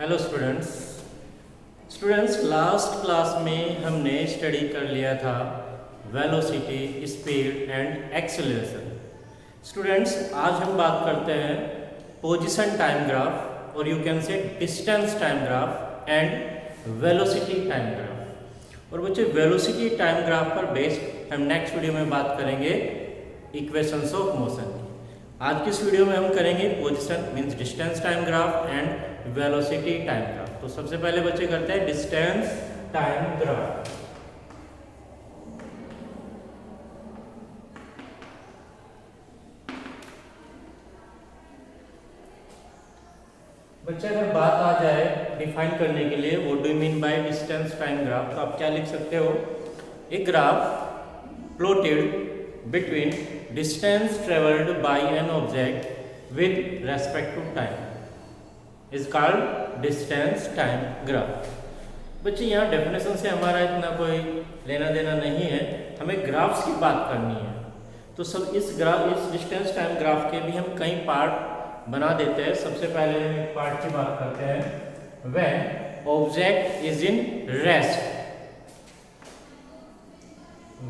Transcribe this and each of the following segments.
Hello students last class में हमने study कर लिया था velocity, speed and acceleration. Students आज हम बात करते हैं पोजीशन टाइम ग्राफ और you can say distance time graph and velocity time graph. और बच्चे वेलोसिटी टाइम ग्राफ पर बेस्ड हम नेक्स्ट वीडियो में बात करेंगे इक्वेशंस ऑफ मोशन। आज की इस वीडियो में हम करेंगे position means distance time graph and velocity time graph. तो सबसे पहले बच्चे करते हैं डिस्टेंस टाइम ग्राफ। बच्चे अगर बात आ जाए डिफाइन करने के लिए what do you mean by distance time graph, तो आप क्या लिख सकते हो? एक graph plotted between distance traveled by an object with respect to time is called distance time graph। बच्चे यहाँ डेफिनेशन से हमारा इतना कोई लेना देना नहीं है, हमें ग्राफ्स की बात करनी है। तो सब इस डिस्टेंस टाइम ग्राफ के भी हम कई पार्ट बना देते हैं। सबसे पहले हम एक पार्ट की बात करते हैं when object is in rest।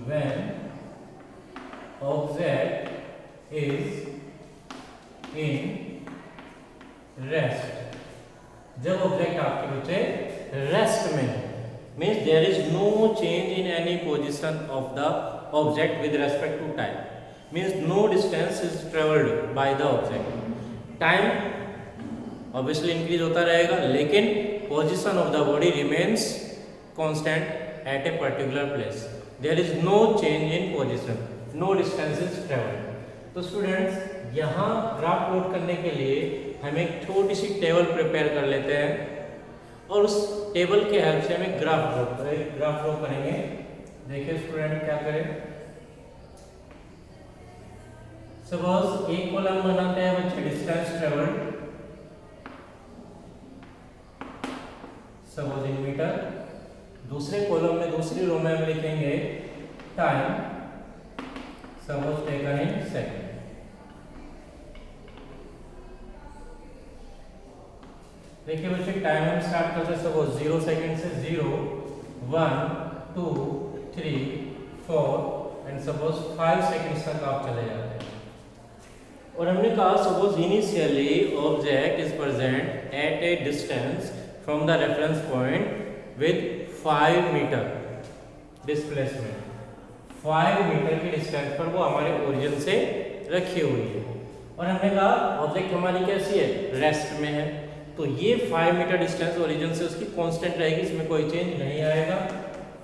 when object is in rest, जब ऑब्जेक्ट आपके बच्चे रेस्ट में है means there is no change in any position of the object with respect to time, means no distance is travelled by the object. Time obviously increase होता रहेगा लेकिन position of the body remains constant at a particular place. There is no change in position, no distance is travelled. तो students यहाँ graph plot करने के लिए हम एक छोटी सी टेबल प्रिपेयर कर लेते हैं और उस टेबल के हेल्प से हमें ग्राफ ड्रॉ करेंगे। देखिए स्टूडेंट क्या करें, सपोज एक कॉलम बनाते हैं बच्चे distance travelled suppose in metre, दूसरे कॉलम में दूसरी रो में हम लिखेंगे time suppose taken in second. देखिए बच्चे टाइम हम स्टार्ट करते हैं सपोज 0 सेकंड से 0 1 2 3 4 एंड सपोज 5 सेकंड्स तक आप चले जाते हैं। और हमने कहा suppose initially object is present at a distance from the reference point with 5 metre displacement. 5 metre की डिस्टेंस पर वो हमारे ओरिजिन से रखी हुई है और हमने कहा ऑब्जेक्ट हमारी कैसी है, रेस्ट में है। तो ये 5 मीटर डिस्टेंस ओरिजिन से उसकी कांस्टेंट रहेगी, इसमें कोई चेंज नहीं आएगा।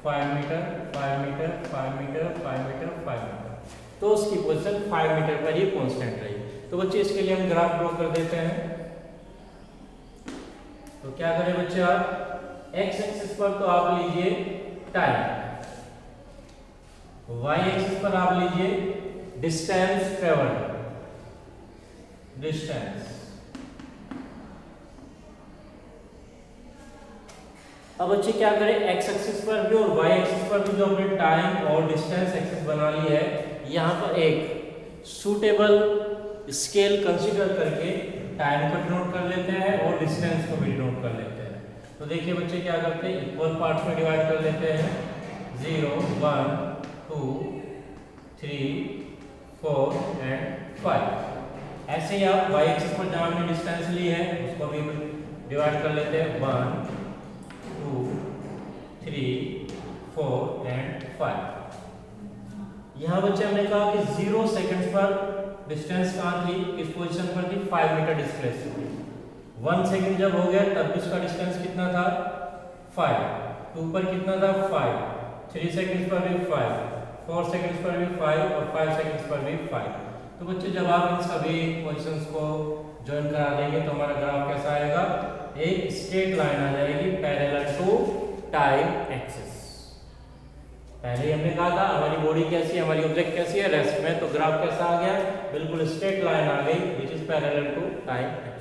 5 metre 5 metre 5 metre 5 metre 5 metre, तो उसकी पोजीशन 5 मीटर पर ही कांस्टेंट रहेगी। तो बच्चे इसके लिए हम ग्राफ ड्रॉ कर देते हैं। तो क्या करें बच्चे, आप एक्स एक्सिस पर तो आप लीजिए टाइम, वाई एक्सिस पर आप लीजिए डिस्टेंस ट्रेवल्ड, डिस्टेंस। अब बच्चे क्या करें, एक्स एक्सिस पर भी और वाई एक्सिस पर भी जो हमने टाइम और डिस्टेंस एक्सिस बना ली है, यहाँ पर एक सूटेबल स्केल कंसीडर करके टाइम को डिनोट कर लेते हैं और डिस्टेंस को भी डिनोट कर लेते हैं। तो देखिए बच्चे क्या करते हैं, इक्वल पार्ट्स में डिवाइड कर लेते हैं 0 1 2 3 4 एंड 5। ऐसे ही आप वाई एक्सिस पर जहाँ हमने डिस्टेंस ली है उसको भी डिवाइड कर लेते हैं 1 2 3 4 एंड 5। यहाँ बच्चे हमने कहा कि 0 सेकंड्स पर डिस्टेंस कहाँ थी, किस पोजीशन पर थी, 5 मीटर डिस्प्लेस। 1 सेकंड जब हो गया तब इसका डिस्टेंस कितना था 5, 2 पर कितना था 5, 3 सेकंड्स पर भी 5, 4 सेकंड्स पर भी 5 और 5 सेकंड्स पर भी 5। तो बच्चे जब आप इन सभी पोजीशंस को ज्वाइन करा देंगे तो हमारा ग्राफ कैसा आएगा, एक स्ट्रेट लाइन आ जाएगी पैरेलल टू टाइम एक्सिस। पहले ही हमने कहा था हमारी बॉडी कैसी है, हमारी ऑब्जेक्ट कैसी है, रेस्ट में। तो ग्राफ कैसा आ गया, बिल्कुल स्ट्रेट लाइन आ गई which is parallel to time axis.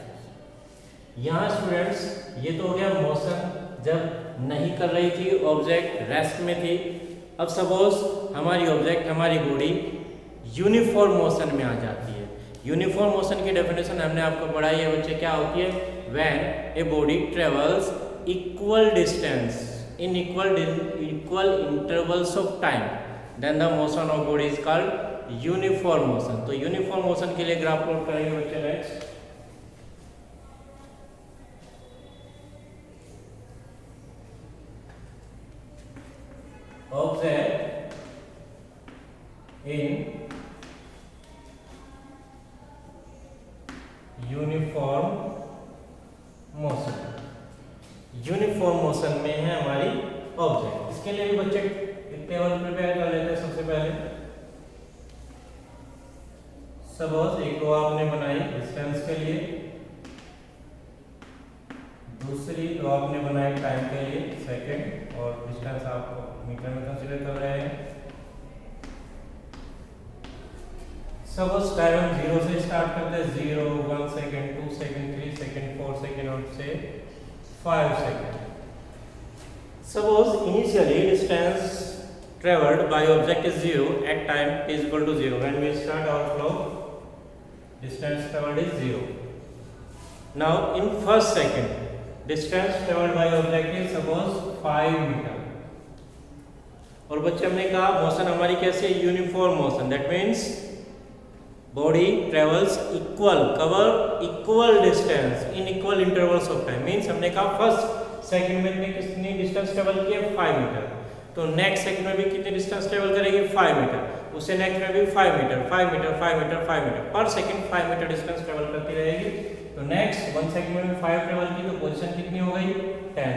यहाँ स्टूडेंट्स ये तो हो गया मोशन जब नहीं कर रही थी, ऑब्जेक्ट रेस्ट में थी। अब सपोज हमारी ऑब्जेक्ट, हमारी बॉडी यूनिफॉर्म मोशन में आ जाती है। यूनिफॉर्म मोशन की डेफिनेशन हमने आपको पढ़ाई है बच्चे, क्या होती है, when a body travels equal distance in equal intervals of time, then the motion of body is called uniform motion. तो यूनिफॉर्म मोशन के लिए ग्राफ प्लॉट करेंगे बच्चे next. Object in uniform motion, uniform motion में है हमारी object. इसके लिए भी बच्चे टेबल प्रिपेयर कर लेते हैं। सबसे पहले सपोज एक रो आपने बनाई डिस्टेंस के लिए, दूसरी रो आपने बनाई टाइम के लिए सेकंड, और डिस्टेंस आप मीटर में कंसीडर कर रहे हैं। सपोज टाइम हम 0 से स्टार्ट करते हैं, 0, 1 सेकेंड, 2 सेकेंड, 3 सेकेंड, 4 सेकेंड और से 5 second. Suppose initially distance traveled by object is 0 at time t is equal to 0. When we start our flow, distance traveled is 0. Now in first second, distance traveled by object is suppose 5 meter. और बच्चे हमने कहा motion हमारी कैसे uniform motion, that means body travels equal, cover equal distance in equal intervals of time. Means हमने कहा first second में कितनी डिस्टेंस ट्रेवल की है 5 मीटर, तो नेक्स्ट सेकंड में भी कितनी डिस्टेंस ट्रेवल करेगी 5 मीटर, उससे नेक्स्ट में भी 5 metre 5 metre 5 metre 5 metre per second 5 metre distance travel करती रहेगी। तो नेक्स्ट 1 सेकंड में भी 5 ट्रेवल की, तो पोजीशन कितनी हो गई 10।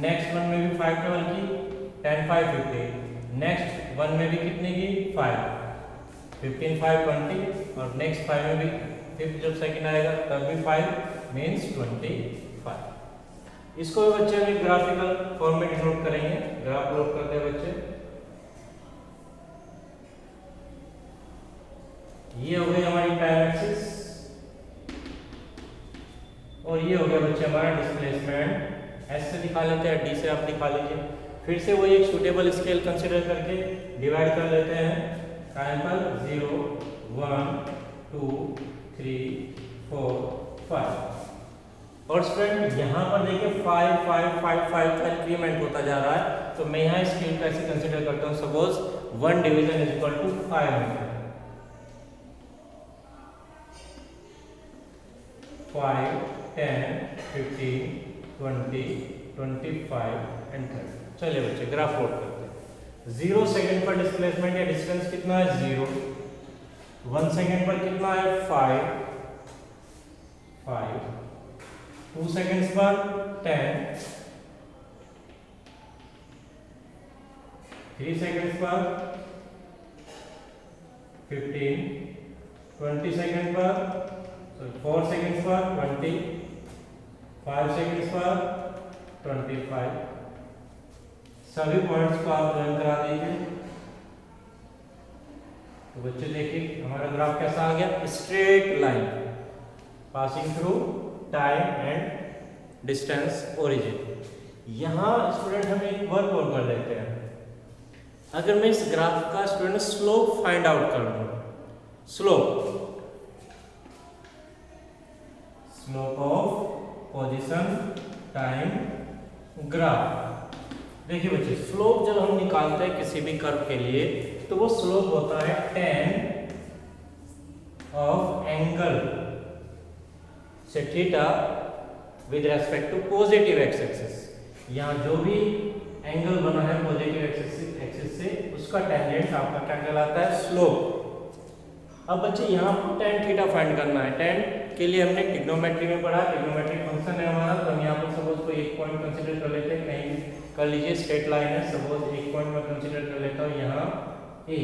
नेक्स्ट 1 में भी 5 ट्रेवल की 10 5 15, नेक्स्ट 1 में भी कितनी की 5 15 5 20, और नेक्स्ट 5 में भी फिफ्थ जब सेकंड आएगा तब भी 5 मींस 25। इसको भी बच्चे हम ग्राफिकल फॉर्म में डिनोट करेंगे। ग्राफ प्लॉट करते हैं बच्चे। ये हो गई हमारी टाइम एक्सिस और ये हो गया बच्चे हमारा डिस्प्लेसमेंट। एस से दिखा लेते हैं, डी से आप दिखा लीजिए। फिर से वही एक सूटेबल स्केल कंसीडर करके डिवाइड कर लेते हैं टाइम पर 0 1 2 3 4 5। और स्टूडेंट यहाँ पर देखिए 5 5 5 5 का इंक्रीमेंट होता जा रहा है, तो मैं यहाँ स्केल को ऐसे कंसीडर करता हूँ। Suppose 1 division is equal to 5 metre, 5 10 15 20 25 and 30। चलिए बच्चे ग्राफ प्लॉट करते हैं। 0 सेकंड पर डिस्प्लेसमेंट या डिस्टेंस कितना है 0, 1 सेकंड पर कितना है 5 2 सेकंड्स पर 10, 3 सेकंड्स पर 15, 20 सेकंड पर 4 सेकंड्स पर 20, 5 सेकंड्स पर 25। सभी पॉइंट्स को आप ज्वाइन करा दीजिए। तो बच्चे देखिए हमारा ग्राफ कैसा आ गया, straight line passing through time and distance origin. यहाँ स्टूडेंट हम एक वर्क और कर लेते हैं। अगर मैं इस ग्राफ का स्टूडेंट स्लोप फाइंड आउट कर लूं, slope of position time graph. देखिए बच्चे स्लोप जब हम निकालते हैं किसी भी कर्व के लिए, तो वो स्लोप होता है tan ऑफ एंगल से theta with respect to positive x axis. यहाँ जो भी एंगल बना है पॉजिटिव एक्सिस से, उसका टेंजेंट आपका क्या कहलाता है, स्लोप। अब बच्चे यहाँ पर tan थीटा फाइंड करना है। tan के लिए हमने ट्रिग्नोमेट्री में पढ़ा, ट्रिग्नोमेट्रिक फंक्शन है हमारा। तो हम यहाँ पर सपोज कोई एक पॉइंट कंसीडर कर लेते हैं, कहीं कर लीजिए स्ट्रेट लाइन है, सपोज एक पॉइंट में कंसीडर कर लेता हूँ यहाँ A,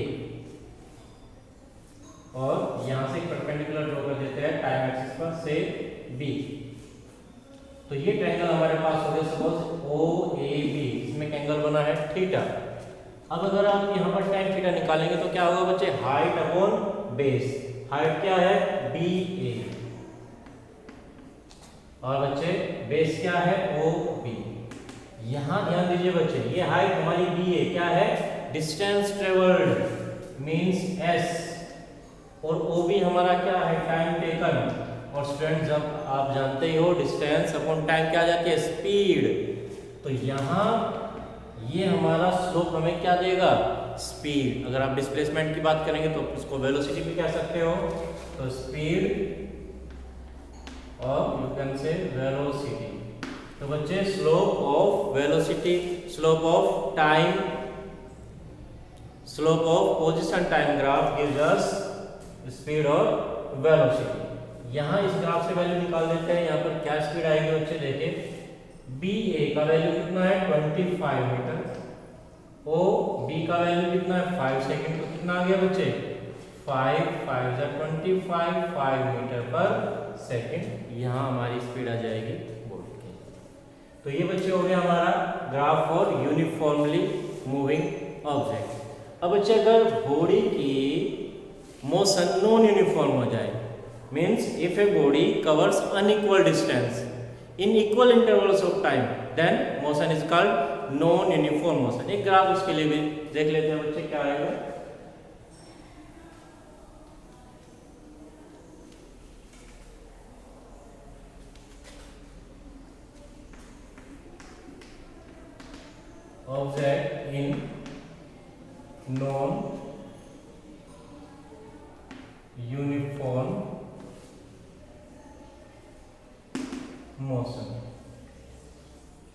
और यहाँ से परपेंडिकुलर ड्रॉ कर देते हैं टाइम एक्सिस पर से B। तो ये ट्रायंगल हमारे पास हो गया सपोज OAB, इसमें एंगल बना है थीटा। अब अगर आप यहाँ पर tan थीटा निकालेंगे तो क्या होगा बच्चे, हाइट अपॉन बेस। हाइट क्या है BA, और बच्चे बेस क्या है OB। यहाँ ध्यान दीजिए बच्चे, ये हाइट हमारी BA क्या है, डिस्टेंस ट्रेवल्ड मींस S, और OB हमारा क्या है, टाइम टेकन और स्टूडेंट जब आप जानते ही हो डिस्टेंस अपॉन टाइम क्या आ जाती है, स्पीड। तो यहाँ ये हमारा स्लोप हमें क्या देगा, स्पीड। अगर आप डिस्प्लेसमेंट की बात करेंगे तो उसको वेलोसिटी भी कह सकते हो। तो स्पीड और यू कैन से वेलोसिटी। तो बच्चे slope of velocity, slope of time, slope of position time graph gives us speed और वेलोसिटी। यहाँ इस ग्राफ से वैल्यू निकाल देते हैं। यहाँ पर क्या स्पीड आएगी बच्चे, देखिए बी ए का वैल्यू कितना है 25 मीटर, ओ बी का वैल्यू कितना है 5 सेकंड। तो कितना आ गया बच्चे 5 5 25 5 मीटर पर सेकंड। यहाँ हमारी स्पीड आ जाएगी बोर्ड की। तो ये बच्चे हो गया हमारा graph for uniformly moving object. अब बच्चे अगर बॉडी की मोशन नॉन यूनिफॉर्म हो जाए, means if a body covers unequal distance in equal intervals of time, then motion is called non uniform motion। एक ग्राफ उसके लिए भी देख लेते हैं बच्चे क्या आएगा। Object in non uniform motion.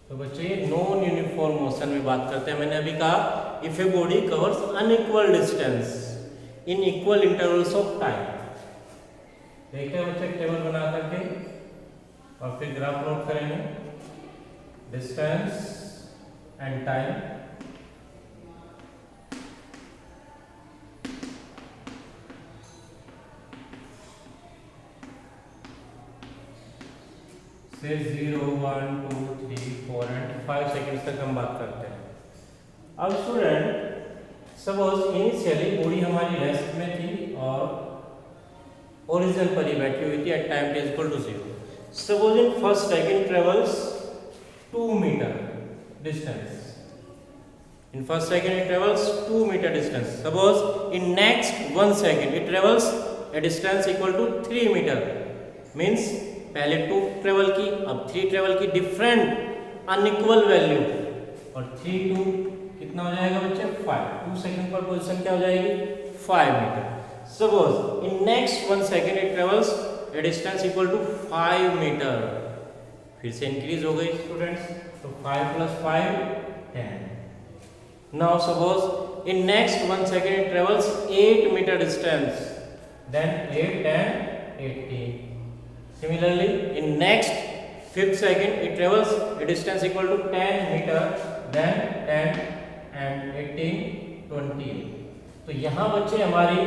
तो बच्चे नॉन यूनिफॉर्म मोशन में बात करते हैं। मैंने अभी कहा if a body covers unequal distance in equal intervals of time. देखते हैं बच्चे टेबल बना करके और फिर ग्राफ प्लॉट करेंगे, डिस्टेंस एंड टाइम। से 0 1 2 3 4 एंड 5 सेकेंड्स तक हम बात करते हैं। अब स्टूडेंट सपोज इनिशियली बॉडी हमारी रेस्ट में थी और ओरिजिन पर ही बैठी हुई थी at time t equal to 0। Suppose in first second travels 2 metre distance, in first second it travels 2 metre distance. Suppose in next 1 second it travels a distance equal to 3 metre. Means पहले 2 travel की, अब 3 travel की, different unequal value, और 3 2 कितना हो जाएगा बच्चे 5। 2 second पर पोजीशन क्या हो जाएगी 5 metre. Suppose in next 1 second it travels a distance equal to 5 metre. फिर से इंक्रीज हो गई स्टूडेंट्स, तो 5 + 5 10। Now suppose in next 1 second it travels 8 metre distance, then 8 10 18। Similarly, in next 5th second, it travels a distance equal to 10 meter, then 10 and 18 20। तो यहाँ बच्चे हमारी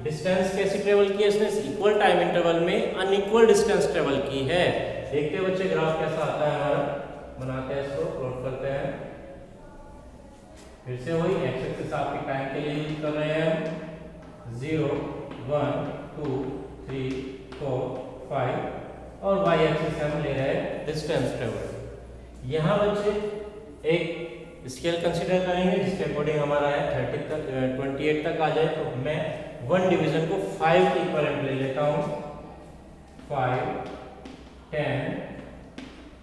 distance कैसी ट्रेवल की है, इसने इक्वल टाइम इंटरवल में अनइक्वल डिस्टेंस ट्रेवल की है। देखते हैं बच्चे ग्राफ कैसा आता है हमारा, बनाते हैं इसको, प्लॉट करते हैं। फिर से वही एक्स एक्सिस आपके टाइम के लिए यूज कर रहे हैं, 0 1 2 3 4 5 और y एक्सिस हम ले रहे हैं डिस्टेंस ट्रेवल। यहाँ बच्चे एक स्केल कंसीडर करेंगे जिसके अकॉर्डिंग हमारा है 30 तक 28 तक आ जाए। तो मैं 1 डिवीजन को 5 के इक्विवेलेंट ले लेता हूँ, 5 10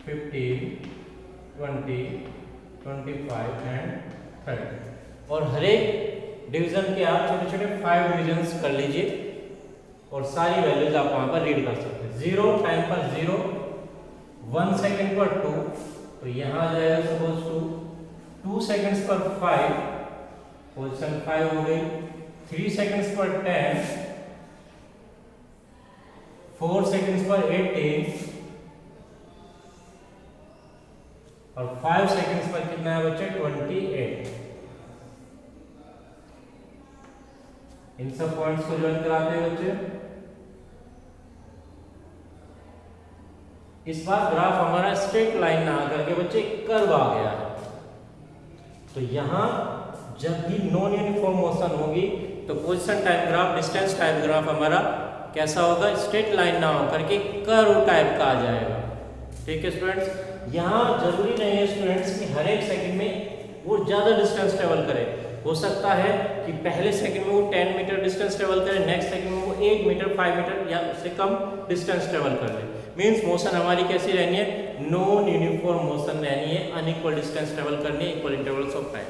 15 20 25 एंड 30। और हर एक डिवीजन के आप छोटे छोटे 5 डिवीजन कर लीजिए और सारी वैल्यूज आप वहां पर रीड कर सकते हैं। 0 टाइम पर 0, 1 सेकंड पर 2, तो यहाँ आ जाएगा सपोज 2 सेकंड्स पर 5, पोजीशन 5 हो गई। 3 सेकंड्स पर 10, 4 सेकंड्स पर 18 और 5 सेकंड्स पर कितना है बच्चे 28। इन सब पॉइंट्स को ज्वाइन कराते हैं बच्चे। इस बार ग्राफ हमारा स्ट्रेट लाइन ना आकर के बच्चे कर्व आ गया है। तो यहाँ जब भी नॉन यूनिफॉर्म मोशन होगी तो position time graph, distance type graph हमारा कैसा होगा, स्ट्रेट लाइन ना होकर के कर्व टाइप का आ जाएगा। ठीक है स्टूडेंट्स, यहाँ जरूरी नहीं है स्टूडेंट्स कि हर एक सेकंड में वो ज्यादा डिस्टेंस ट्रेवल करे। हो सकता है कि पहले सेकंड में वो 10 मीटर डिस्टेंस ट्रेवल करे, नेक्स्ट सेकंड में वो 8 मीटर 5 मीटर या उससे कम डिस्टेंस ट्रेवल कर ले। मीन्स मोशन हमारी कैसी रहनी है, नॉन यूनिफॉर्म मोशन रहनी है, अनइक्वल डिस्टेंस ट्रेवल करनी है, इक्वल इंटरवल्स ऑफ टाइम।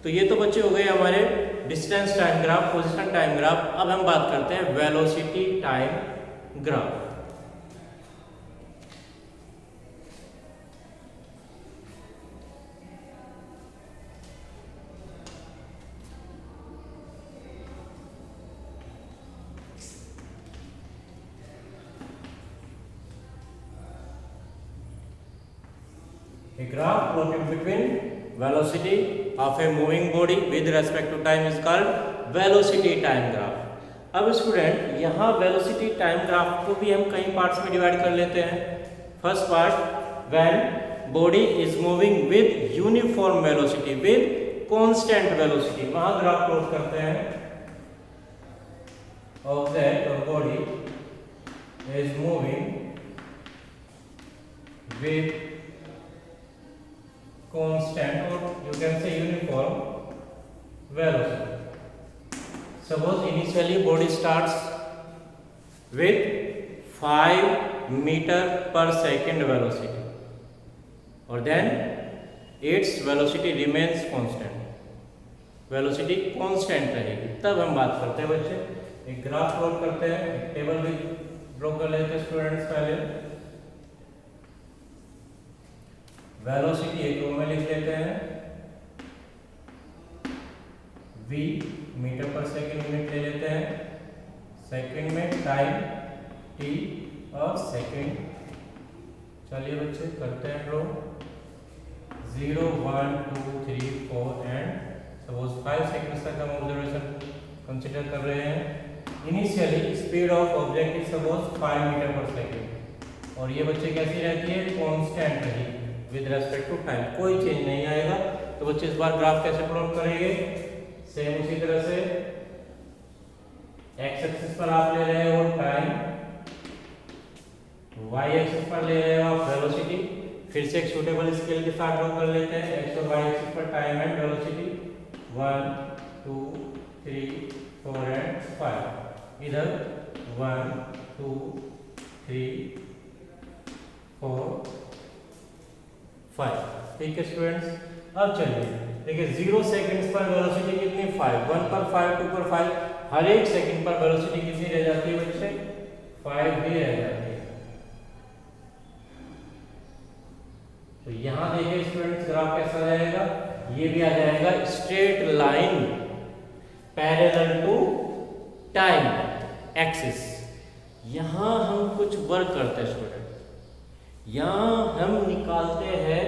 तो ये तो बच्चे हो गए हमारे distance time graph, position time graph. अब हम बात करते हैं velocity time graph. A graph plotted between velocity of a moving body with respect to time is called velocity time graph. अब स्टूडेंट यहाँ वेलोसिटी टाइम ग्राफ को भी हम कई पार्ट्स में डिवाइड कर लेते हैं। First part, when body is moving with uniform velocity with constant velocity, वहां ग्राफ प्लॉट करते हैं। ऑब्जेक्ट और body is moving with constant or you can say uniform velocity. Suppose initially body starts with 5 meter per second velocity or then its velocity remains constant, velocity constant रहेगी। तब हम बात करते हैं बच्चे, एक ग्राफ प्लॉट करते हैं, एक टेबल भी ड्रॉ कर लेते हैं स्टूडेंट्स पहले। वेलोसिटी एक में लिख लेते हैं, v metre per second unit ले लेते हैं, सेकंड में टाइम t और सेकंड। चलिए बच्चे करते हैं ड्रॉ। 0 1 2 3 4 एंड सपोज 5 सेकंड्स तक हम ऑब्जर्वेशन कंसीडर कर रहे हैं। Initially speed of object is suppose 5 metre per second और ये बच्चे कैसी रहती है, कांस्टेंट रहेगी विद रेस्पेक्ट टू टाइम, कोई चेंज नहीं आएगा। तो बच्चे इस बार ग्राफ कैसे प्लॉट करेंगे, सेम उसी तरह से एक्स एक्सिस पर आप ले रहे हो टाइम, वाई एक्सिस पर ले रहे हो आप वेलोसिटी। फिर से एक सूटेबल स्केल के साथ ड्रॉ कर लेते हैं, एक्स और वाई एक्सिस पर टाइम एंड वेलोसिटी 1 2 3 4 एंड 5। इधर 1 2 3 4 5। ठीक है स्टूडेंट्स। अब चलिए देखिए 0 सेकंड्स पर वेलोसिटी कितनी, 5, 1 पर 5, 2 पर 5, हर एक सेकंड पर वेलोसिटी कितनी रह जाती है बच्चे, 5 भी रह जाती है। तो यहां देखिए स्टूडेंट्स ग्राफ कैसा जाएगा, ये भी आ जाएगा straight line parallel to time axis. यहां हम कुछ वर्क करते हैं स्टूडेंट, यहां हम निकालते हैं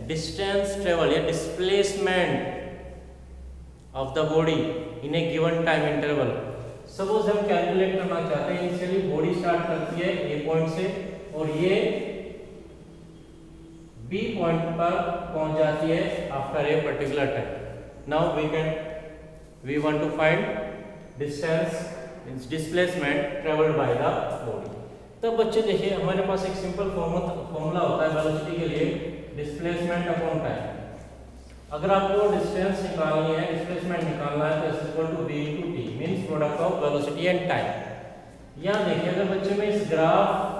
डिस्टेंस ट्रेवल या displacement of the body in A given time interval. Suppose हम कैलकुलेट करना चाहते हैं, इनिशियली बॉडी स्टार्ट करती है ए पॉइंट से और ये बी पॉइंट पर पहुंच जाती है after a particular time. Now we want to find distance displacement travelled by the body. तब बच्चे देखिए हमारे पास एक सिंपल फॉर्मूला होता है वेलोसिटी के लिए, डिस्प्लेसमेंट अपॉन टाइम। अगर आपको डिस्टेंस निकालनी है, डिस्प्लेसमेंट निकालना है तो is equal to v into t means product of velocity and time. यहां देखिए अगर बच्चे मैं इस ग्राफ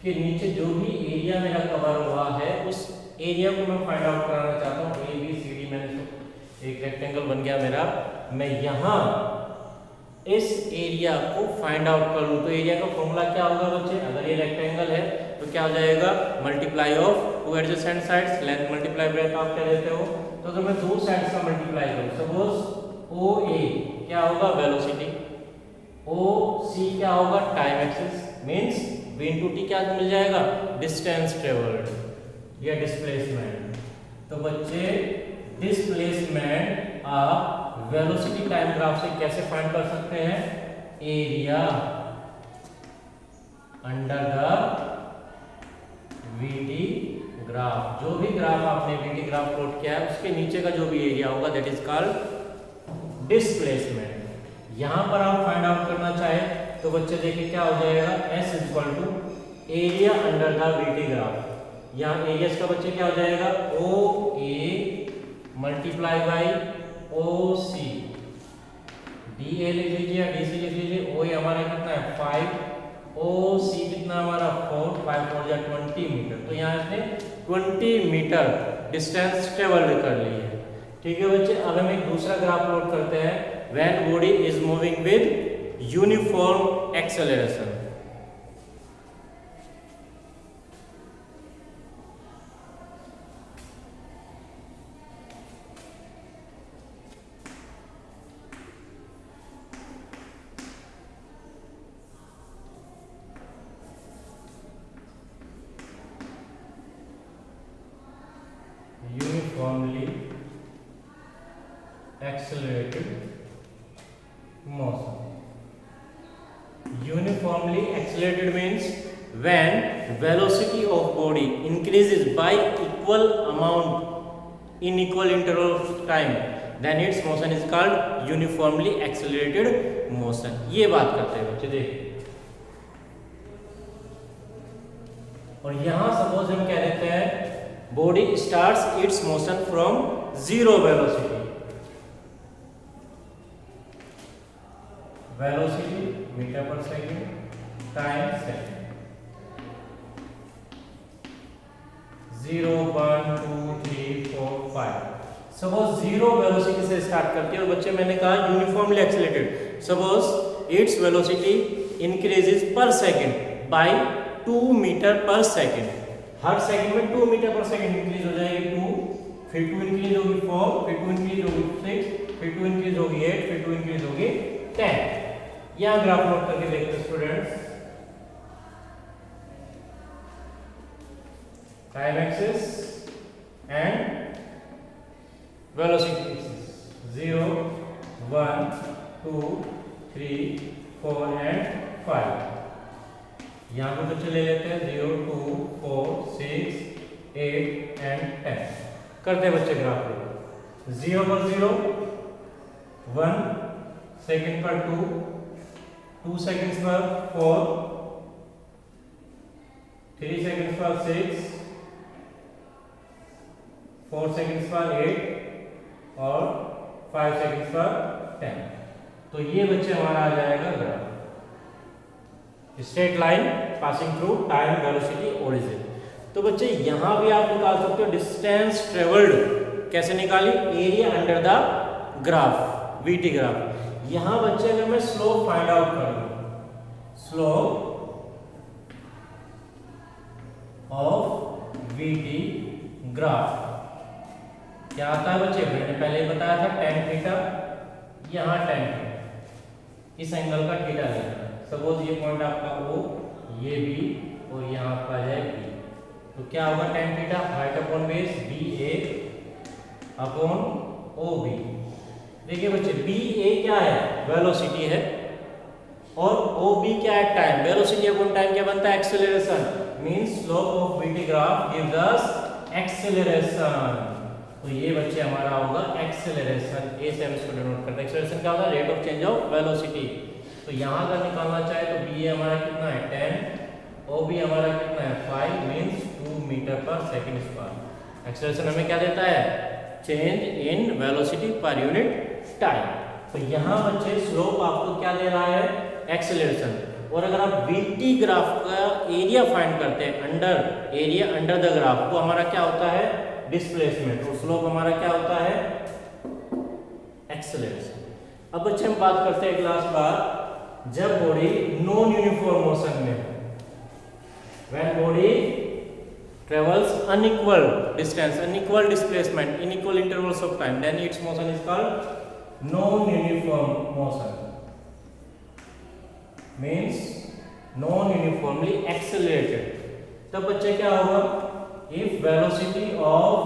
के नीचे जो भी एरिया मेरा कवर हुआ है उस एरिया को मैं फाइंड आउट कराना चाहता हूं। ए बी सी डी मैंने एक रेक्टेंगल बन गया मेरा, मैं यहां इस एरिया को फाइंड आउट कर लूं तो एरिया का फॉर्मूला क्या होगा बच्चे, अगर ये रेक्टेंगल है तो क्या हो जाएगा, multiply of two adjacent sides, length multiply breath आप क्या देते हो। तो अगर मैं दो साइड्स का मल्टीप्लाई करूं, सपोज ओ ए क्या होगा वेलोसिटी, ओ सी क्या होगा time axis, means v into t क्या मिल जाएगा, डिस्टेंस ट्रेवल्ड या डिस्प्लेसमेंट। तो बच्चे डिस्प्लेसमेंट आप वेलोसिटी टाइम ग्राफ से कैसे फाइंड कर सकते हैं, area under the vt graph. जो भी ग्राफ आपने vt ग्राफ प्लॉट किया है उसके नीचे का जो भी एरिया होगा दैट इज कॉल्ड डिस्प्लेसमेंट। यहां पर आप फाइंड आउट करना चाहे तो बच्चे देखिए क्या हो जाएगा, s equal to area under the vt graph. यहाँ एरिया का बच्चे क्या हो जाएगा, O A multiply by O C, D A लिख लीजिए, डी सी लिख लीजिए, ओ ए हमारा कितना है 5, ओ सी कितना हमारा 4, 5 4 जा 20 मीटर। तो यहाँ इसने 20 मीटर डिस्टेंस ट्रेवल्ड कर ली है। ठीक है बच्चे, अब हम एक दूसरा ग्राफ प्लॉट करते हैं, when body is moving with uniform acceleration. uniformly accelerated motion. Uniformly accelerated means when velocity of body increases by equal amount in equal interval of time, then its motion is called uniformly accelerated motion. ये बात करते हैं बच्चे, देखिए। और यहां suppose हम कह देते हैं body starts its motion from zero velocity, velocity meter per second, time second, 0 1 2 3 4 5। Suppose zero velocity से स्टार्ट करके, और बच्चे मैंने कहा uniformly accelerated, suppose its velocity increases पर second by 2 metre per second. Her second में 2 मीटर पर सेकंड इंक्रीज हो जाएगी, 2, फिर 2 इंक्रीज होगी 4, फिर 2 इंक्रीज होगी 6, फिर 2 इंक्रीज होगी 8, फिर 2 इंक्रीज होगी 10। यहां ग्राफ प्लॉट करके देखते हैं students. Time axis and velocity axis, 0 1 2 3 4 and 5। यहाँ पे बच्चे ले लेते हैं 0 2 4 6 8 एंड 10। करते हैं बच्चे ग्राफ पे, 0 पर 0, 1 सेकंड पर 2, 2 सेकंड्स पर 4, 3 सेकंड्स पर 6, 4 सेकंड्स पर 8 और 5 सेकंड्स पर 10। तो ये बच्चे हमारा आ जाएगा graph, straight line passing through time velocity origin. तो बच्चे यहां भी आप निकाल सकते हो डिस्टेंस ट्रेवल्ड, कैसे निकाली, area under the graph, VT graph. यहां बच्चे अगर मैं स्लोप फाइंड आउट कर लूं, स्लोप ऑफ वीटी ग्राफ क्या आता है बच्चे, मैंने पहले ही बताया था tan थीटा, यहां tan थीटा, इस एंगल का थीटा लेना है। सपोज ये पॉइंट आपका O, ये B और यहाँ आपका आ जाए B, तो क्या होगा tan theta, height upon base BA upon OB। देखिए बच्चे BA क्या है, वेलोसिटी है, और OB क्या है, टाइम। वेलोसिटी अपॉन टाइम क्या बनता है, acceleration, means slope of VT graph gives us acceleration. तो ये बच्चे हमारा होगा एक्सेलरेशन, ए से हम इसको डिनोट करते हैं। एक्सेलरेशन क्या होता है, rate of change of velocity. तो यहाँ अगर निकालना चाहे तो बी ए हमारा कितना है 10, ओ बी हमारा कितना है 5, means 2 metre per second square. Acceleration हमें क्या देता है, change in velocity per unit time. तो यहाँ बच्चे स्लोप आपको क्या दे रहा है, एक्सेलरेशन। और अगर आप वीटी ग्राफ का एरिया फाइंड करते हैं, under area under the graph, तो हमारा क्या होता है, डिस्प्लेसमेंट, और स्लोप हमारा क्या होता है, एक्सेलरेशन। अब बच्चे हम बात करते हैं एक लास्ट बार, जब बॉडी नॉन यूनिफॉर्म मोशन में, when body travels unequal distance, unequal displacement, unequal intervals of time, then its motion is called non-uniform motion, means non-uniformly accelerated। तब बच्चे क्या होगा, if velocity of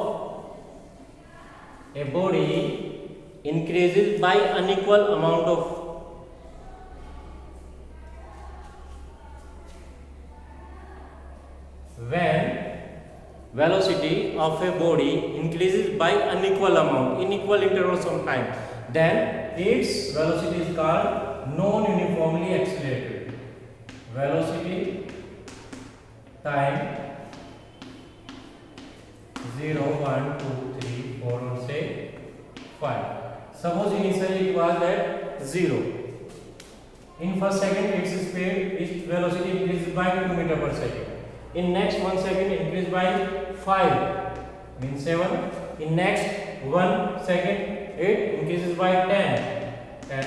a body increases by unequal amount of when velocity of a body increases by unequal amount in equal intervals of time, then its velocity is called non-uniformly accelerated। Velocity time 0 1 2 3 4 और से 5। Suppose initially it was at 0. In first second its speed, its velocity increases by 2 meter per second. In next 1 second increase by 5, means 7. In next 1 second it increases by 10. 10,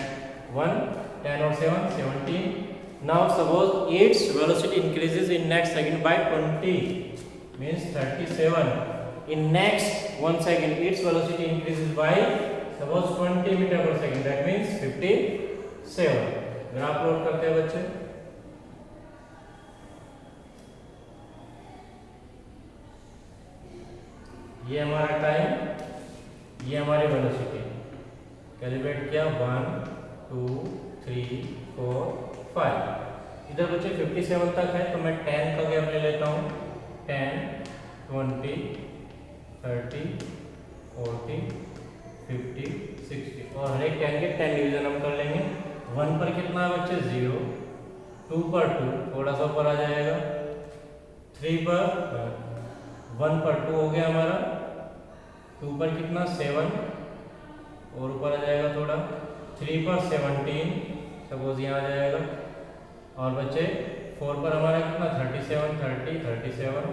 1, 10 or 7, 17. Now suppose its velocity increases in next second by 20, means 37. In next 1 second its velocity increases by suppose 20 meter per second, that means 57. Graph plot करते हैं बच्चे। ये हमारा time, ये हमारी velocity calculate किया 1 2 3 4 5। इधर बच्चे 57 तक है तो मैं 10 का गैप ले लेता हूँ। 10 20 30 40 50 60 और हर एक 10 के 10 डिवीजन हम कर लेंगे। 1 पर कितना है बच्चे 0, 2 पर 2 थोड़ा सा ऊपर आ जाएगा, 3 पर 1 पर 2 हो गया हमारा, 2 पर कितना 7 और ऊपर आ जाएगा थोड़ा, 3 पर 17 सपोज यहाँ आ जाएगा और बच्चे 4 पर हमारा कितना 37 30 37,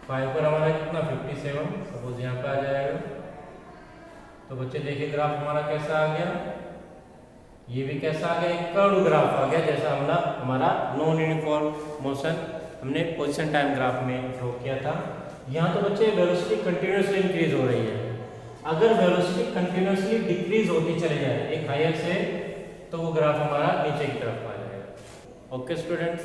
5 पर हमारा कितना 57 सपोज यहाँ पे आ जाएगा। तो बच्चे देखिए ग्राफ हमारा कैसा आ गया, ये भी कैसा आ गया, एक कर्व ग्राफ आ गया जैसा हमारा नॉन यूनिफॉर्म मोशन हमने पोजीशन टाइम ग्राफ में ड्रॉ किया था। यहाँ तो बच्चे वेलोसिटी कंटिन्यूसली इंक्रीज हो रही है, अगर वेलोसिटी कंटिन्यूसली डिक्रीज होती चली जाए एक हायर से तो वो ग्राफ हमारा नीचे की तरफ आ जाएगा। Okay students.